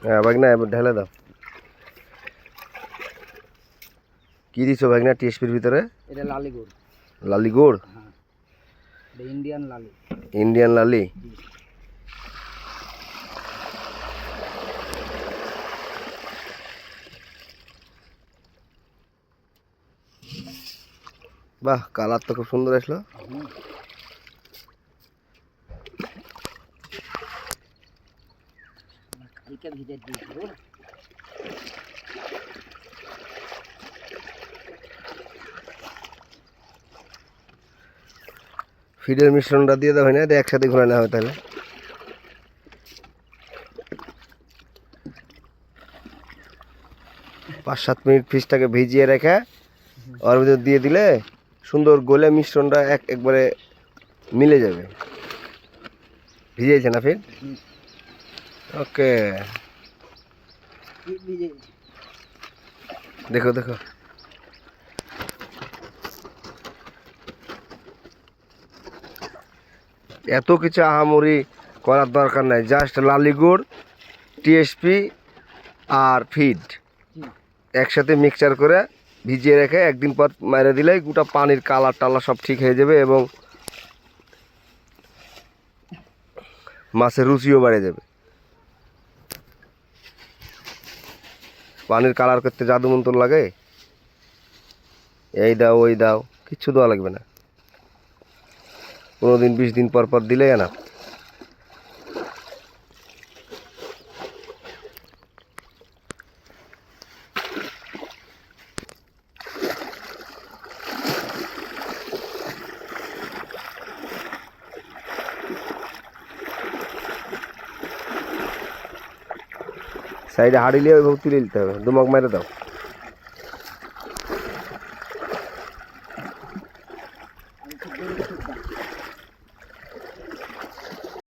হ্যাঁ ভাগনা, এবার ঢেলে দাও। কি দিছো ভাগনা টিএসপির ভিতরে? এটা লালি গুড়। লালি গুড়? হ্যাঁ, এটা ইন্ডিয়ান লালি। ইন্ডিয়ান লালি। বাহ, কালার তো খুব সুন্দর আসলো। কালকে ভিজে দিয়েছিল। ফিডের মিশ্রণটা দিয়ে দেওয়া হয় না, এটা একসাথে ঘুরে নেওয়া হয় তাহলে। 5-7 মিনিট ফিশটাকে ভিজিয়ে রেখে ওর ভিতর দিয়ে দিলে সুন্দর গলে মিশ্রণটা একবারে মিলে যাবে। ভিজেছে না ফির? ওকে, দেখো দেখো, এত কিছু আহামরি করার দরকার নাই, জাস্ট লালি গুড়, টিএসপি আর ফিড একসাথে মিক্সচার করে ভিজিয়ে রেখে একদিন পর মেরে দিলেই গোটা পানির কালার টালার সব ঠিক হয়ে যাবে এবং মাছের রুচিও বেড়ে যাবে। পানির কালার করতে জাদু মন্তর লাগে? এই দাও ওই দাও, কিচ্ছু দেওয়া লাগবে না। 15 দিন 20 দিন পর পর দিলেই না। সাইডে হাড়ি নিয়ে ওইভাবে তুলে নিতে হবে, দুমক মেরে দাও।